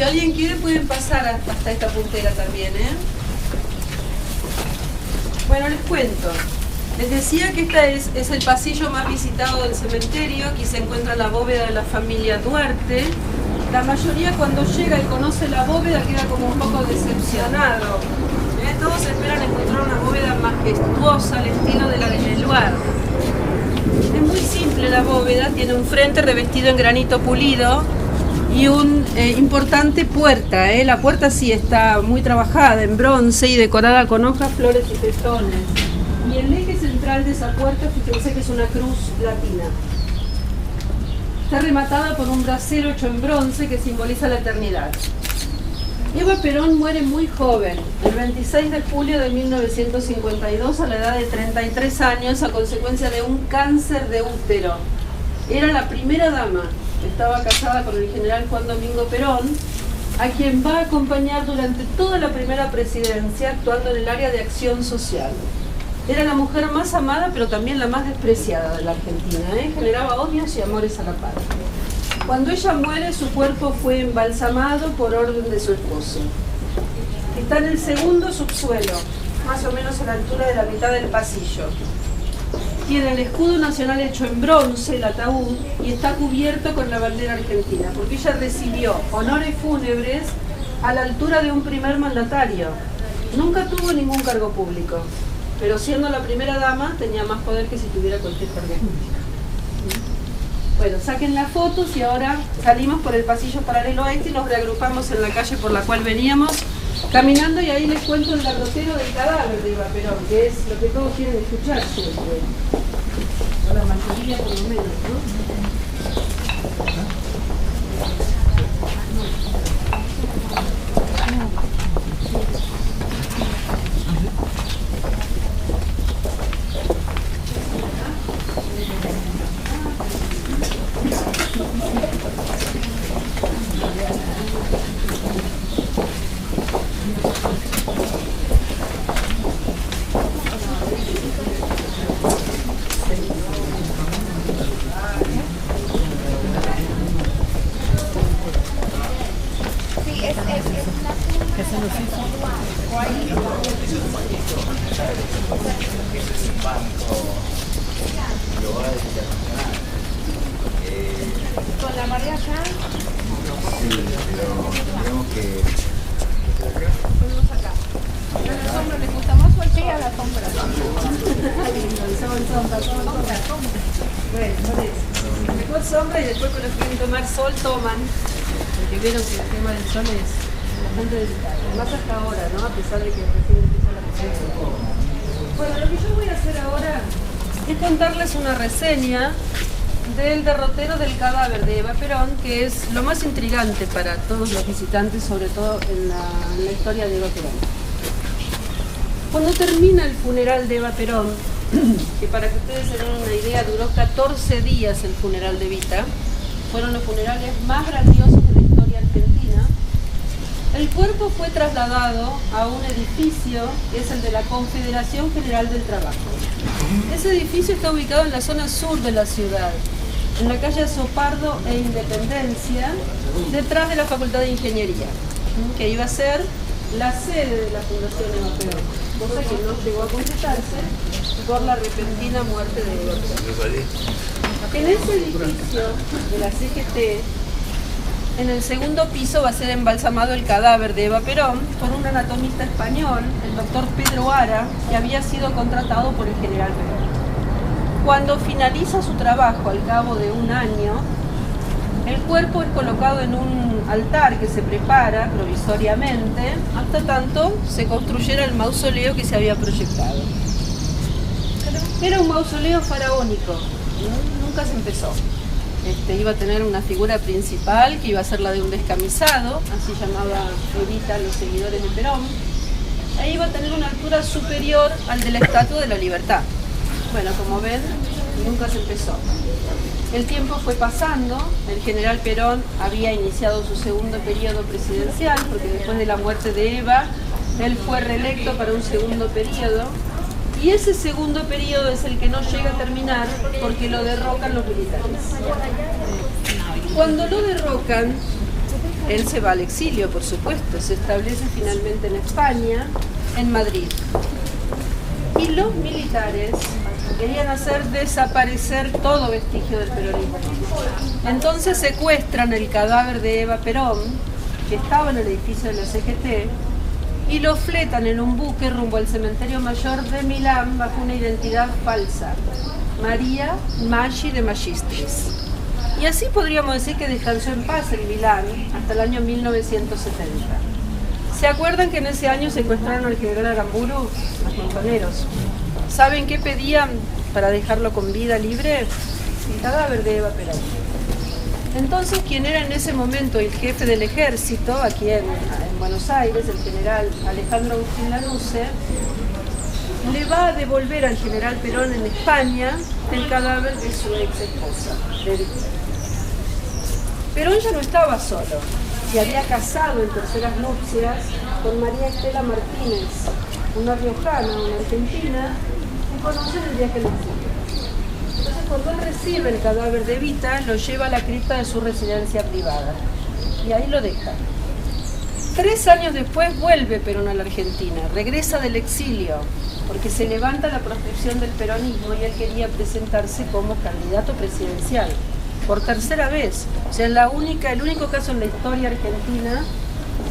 Si alguien quiere pueden pasar hasta esta puntera también, ¿eh? Bueno, les cuento. Les decía que este es el pasillo más visitado del cementerio. Aquí se encuentra la bóveda de la familia Duarte. La mayoría cuando llega y conoce la bóveda queda como un poco decepcionado. Todos esperan encontrar una bóveda majestuosa al estilo de la de Leluar. Es muy simple la bóveda, tiene un frente revestido en granito pulido y una importante puerta. La puerta sí está muy trabajada en bronce y decorada con hojas, flores y pezones. Y el eje central de esa puerta, fíjense que es una cruz latina. Está rematada por un brasero hecho en bronce que simboliza la eternidad. Eva Perón muere muy joven, el 26 de julio de 1952 a la edad de 33 años a consecuencia de un cáncer de útero. Era la primera dama, estaba casada con el general Juan Domingo Perón, a quien va a acompañar durante toda la primera presidencia actuando en el área de acción social. Era la mujer más amada pero también la más despreciada de la Argentina, generaba odios y amores a la par. Cuando ella muere, su cuerpo fue embalsamado por orden de su esposo. Está en el segundo subsuelo, más o menos a la altura de la mitad del pasillo. Tiene el escudo nacional hecho en bronce, el ataúd, y está cubierto con la bandera argentina, porque ella recibió honores fúnebres a la altura de un primer mandatario. Nunca tuvo ningún cargo público, pero siendo la primera dama tenía más poder que si tuviera cualquier cargo público. Bueno, saquen las fotos y ahora salimos por el pasillo paralelo a este y nos reagrupamos en la calle por la cual veníamos caminando, y ahí les cuento el derrotero del cadáver de Eva Perón, que es lo que todos quieren escuchar siempre. O la mayoría por lo menos, ¿no? ¿Con la María acá? Sí, pero tenemos que... Ponemos acá. ¿A la sombra les gusta más o al sí, a la sombra? Bueno, por eso. Mejor sombra y después cuando quieren tomar sol, toman. Porque vieron que el tema del sol es bastante delicado. Más hasta ahora, ¿no? A pesar de que recién empieza la presencia. Bueno, lo que yo voy a hacer ahora es contarles una reseña del derrotero del cadáver de Eva Perón, que es lo más intrigante para todos los visitantes, sobre todo en la historia de Eva Perón. Cuando termina el funeral de Eva Perón, que para que ustedes se den una idea, duró 14 días el funeral de Evita, fueron los funerales más grandiosos de la historia argentina, el cuerpo fue trasladado a un edificio que es el de la Confederación General del Trabajo. Ese edificio está ubicado en la zona sur de la ciudad, en la calle Sopardo e Independencia, detrás de la Facultad de Ingeniería, que iba a ser la sede de la Fundación Eva Perón, cosa que no llegó a completarse por la repentina muerte de Eva Perón. En ese edificio de la CGT, en el segundo piso va a ser embalsamado el cadáver de Eva Perón por un anatomista español, el doctor Pedro Ara, que había sido contratado por el general Perón. Cuando finaliza su trabajo al cabo de un año, el cuerpo es colocado en un altar que se prepara provisoriamente hasta tanto se construyera el mausoleo que se había proyectado. Era un mausoleo faraónico, nunca se empezó. Iba a tener una figura principal que iba a ser la de un descamisado, así llamaba Evita a los seguidores de Perón. Ahí iba a tener una altura superior al de la Estatua de la Libertad. Bueno, como ven, nunca se empezó. El tiempo fue pasando, el general Perón había iniciado su segundo periodo presidencial, porque después de la muerte de Eva, él fue reelecto para un segundo periodo, y ese segundo periodo es el que no llega a terminar porque lo derrocan los militares. Cuando lo derrocan, él se va al exilio, por supuesto, se establece finalmente en España, en Madrid. Y los militares querían hacer desaparecer todo vestigio del peronismo. Entonces secuestran el cadáver de Eva Perón, que estaba en el edificio de la CGT, y lo fletan en un buque rumbo al cementerio mayor de Milán bajo una identidad falsa, María Maggi de Magistris. Y así podríamos decir que descansó en paz en Milán hasta el año 1970. ¿Se acuerdan que en ese año secuestraron al general Aramburu? Los montoneros. ¿Saben qué pedían para dejarlo con vida libre? El cadáver de Eva Perón. Entonces, quien era en ese momento el jefe del ejército, aquí en Buenos Aires, el general Alejandro Agustín Lanusse, le va a devolver al general Perón en España el cadáver de su ex esposa, de Evita. Perón ya no estaba solo, se había casado en terceras nupcias con María Estela Martínez, una riojana, una argentina, que conoce en el viaje al exilio. Entonces, cuando él recibe el cadáver de Evita, lo lleva a la cripta de su residencia privada y ahí lo deja. 3 años después vuelve Perón a la Argentina, regresa del exilio, porque se levanta la proscripción del peronismo y él quería presentarse como candidato presidencial, por tercera vez. O sea, el único caso en la historia argentina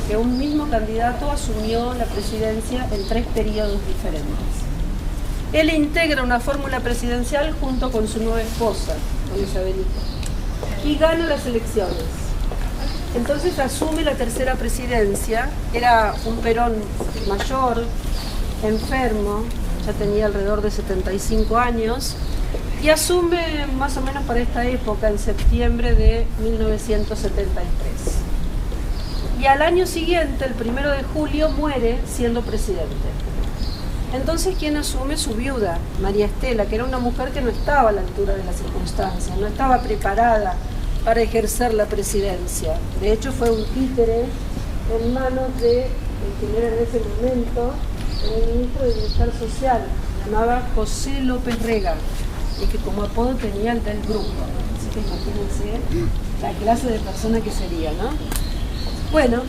que un mismo candidato asumió la presidencia en 3 periodos diferentes. Él integra una fórmula presidencial junto con su nueva esposa, con Isabelita, y gana las elecciones. Entonces asume la tercera presidencia, era un Perón mayor, enfermo, ya tenía alrededor de 75 años, y asume más o menos para esta época, en septiembre de 1973. Y al año siguiente, el 1 de julio, muere siendo presidente. Entonces, ¿quién asume? Su viuda, María Estela, que era una mujer que no estaba a la altura de las circunstancias, no estaba preparada para ejercer la presidencia. De hecho, fue un títere en manos de quien era en ese momento el ministro de Bienestar Social, se llamaba José López Rega, y que como apodo tenía el del grupo. Así que imagínense la clase de persona que sería, ¿no? Bueno,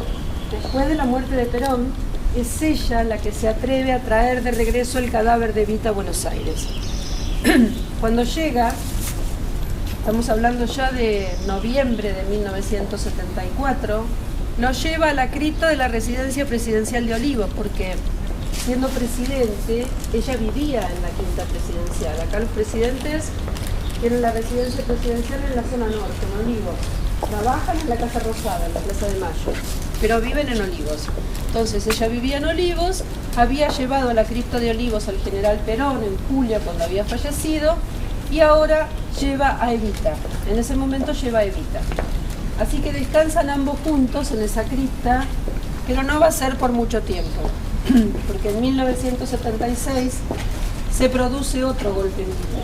después de la muerte de Perón, es ella la que se atreve a traer de regreso el cadáver de Evita a Buenos Aires. Cuando llega, estamos hablando ya de noviembre de 1974, lo lleva a la cripta de la residencia presidencial de Olivos, porque siendo presidente, ella vivía en la quinta presidencial. Acá los presidentes tienen la residencia presidencial en la zona norte, en Olivos. Trabajan en la Casa Rosada, en la Plaza de Mayo, pero viven en Olivos. Entonces ella vivía en Olivos, había llevado a la cripta de Olivos al general Perón en julio cuando había fallecido, y ahora lleva a Evita. En ese momento lleva a Evita. Así que descansan ambos juntos en esa cripta, pero no va a ser por mucho tiempo, porque en 1976 se produce otro golpe militar.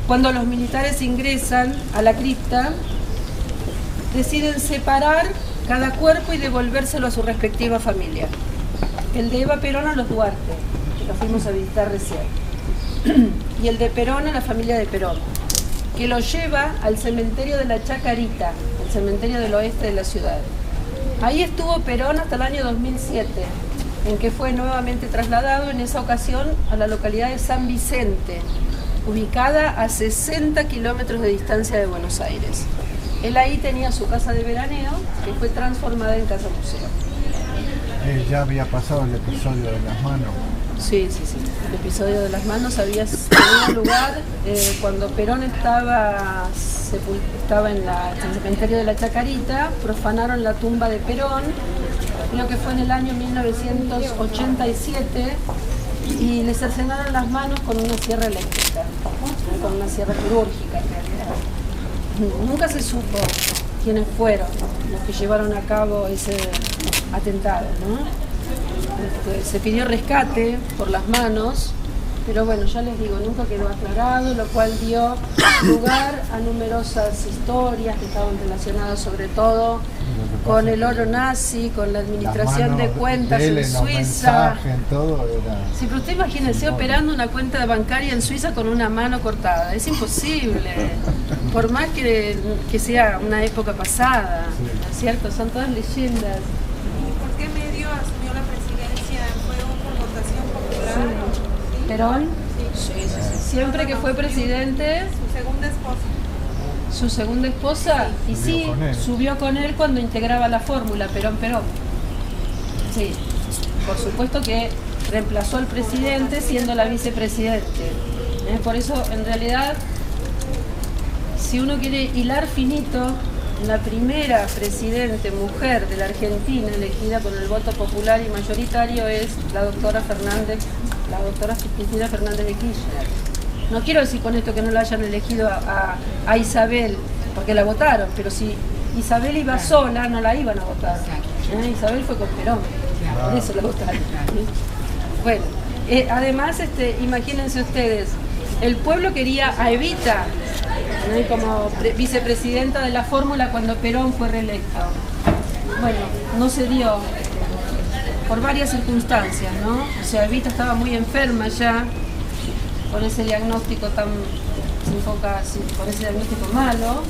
Cuando los militares ingresan a la cripta, deciden separar cada cuerpo y devolvérselo a su respectiva familia. El de Eva Perón a los Duarte, que lo fuimos a visitar recién, y el de Perón a la familia de Perón, que lo lleva al cementerio de la Chacarita, el cementerio del oeste de la ciudad. Ahí estuvo Perón hasta el año 2007, en que fue nuevamente trasladado, en esa ocasión, a la localidad de San Vicente, ubicada a 60 kilómetros de distancia de Buenos Aires. Él ahí tenía su casa de veraneo, que fue transformada en casa museo. Ya había pasado el episodio de las manos. Sí. El episodio de las manos había tenido lugar cuando Perón estaba en el cementerio de la Chacarita, profanaron la tumba de Perón, creo que fue en el año 1987, y le cercenaron las manos con una sierra eléctrica, con una sierra quirúrgica en realidad. Nunca se supo quiénes fueron los que llevaron a cabo ese atentado, ¿no? Se pidió rescate por las manos, pero bueno, ya les digo, nunca quedó aclarado, lo cual dio lugar a numerosas historias que estaban relacionadas sobre todo con el oro nazi, con la administración de cuentas en Suiza. Sí, pero usted imagínese operando una cuenta bancaria en Suiza con una mano cortada, es imposible, por más que sea una época pasada. cierto, son todas leyendas. ¿Por qué medio asumió la presidencia? ¿Fue por votación popular? ¿Sí? Perón, Sí. siempre que fue presidente, Su segunda esposa. su segunda esposa, y Subió sí, con él. subió con él cuando integraba la fórmula Perón-Perón. Sí, por supuesto que reemplazó al presidente siendo la vicepresidente. Por eso, en realidad, si uno quiere hilar finito, la primera presidente mujer de la Argentina elegida con el voto popular y mayoritario es la doctora Cristina Fernández de Kirchner. No quiero decir con esto que no la hayan elegido a Isabel, porque la votaron, pero si Isabel iba sola, no la iban a votar. Isabel fue con Perón, por eso la votaron. Bueno, además, imagínense ustedes, el pueblo quería a Evita como vicepresidenta de la fórmula cuando Perón fue reelecto. Bueno, no se dio por varias circunstancias, ¿no? O sea, Evita estaba muy enferma ya, con ese diagnóstico con ese diagnóstico malo,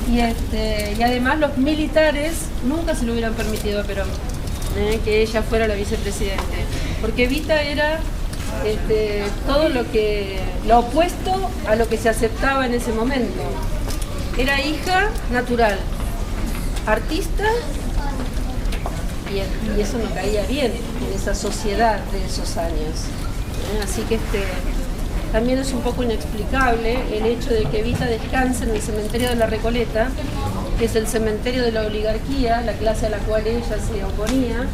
y además los militares nunca se lo hubieran permitido a Perón que ella fuera la vicepresidente, porque Evita era todo lo opuesto a lo que se aceptaba en ese momento. Era hija natural, artista, y eso no caía bien en esa sociedad de esos años. Así que también es un poco inexplicable el hecho de que Evita descanse en el cementerio de la Recoleta, que es el cementerio de la oligarquía, la clase a la cual ella se oponía.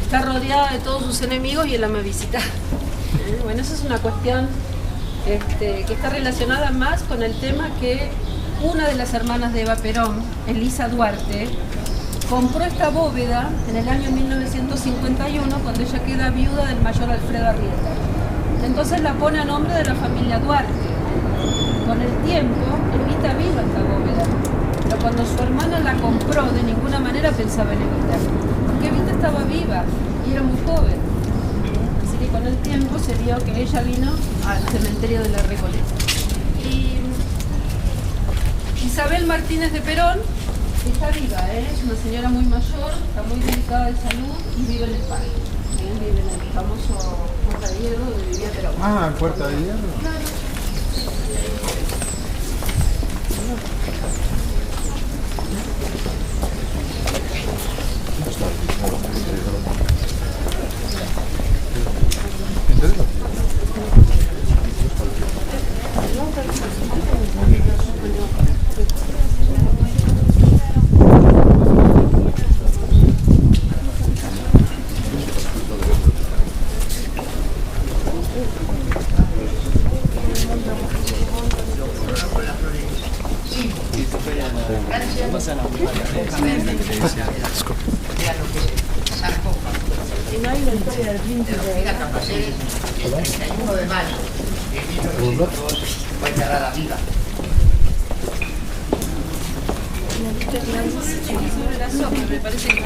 Está rodeada de todos sus enemigos y él la va a visitar. Bueno, eso es una cuestión que está relacionada más con el tema que una de las hermanas de Eva Perón, Elisa Duarte, compró esta bóveda en el año 1951 cuando ella queda viuda del mayor Alfredo Arrieta. Entonces la pone a nombre de la familia Duarte. Con el tiempo, Evita viva esta bóveda, pero cuando su hermana la compró, de ninguna manera pensaba en Evita, porque Evita estaba viva y era muy joven. Así que con el tiempo se vio que ella vino al cementerio de la Recoleta. Y Isabel Martínez de Perón está viva, es una señora muy mayor, está muy delicada de salud y vive en España. Vive en el famoso Puerta de Hierro donde vivía Perón. Ah, Puerta de Hierro. Y no hay una historia del príncipe. El 31 de mayo de 1902 fue enterrada viva. Sobre la sopa, me parece que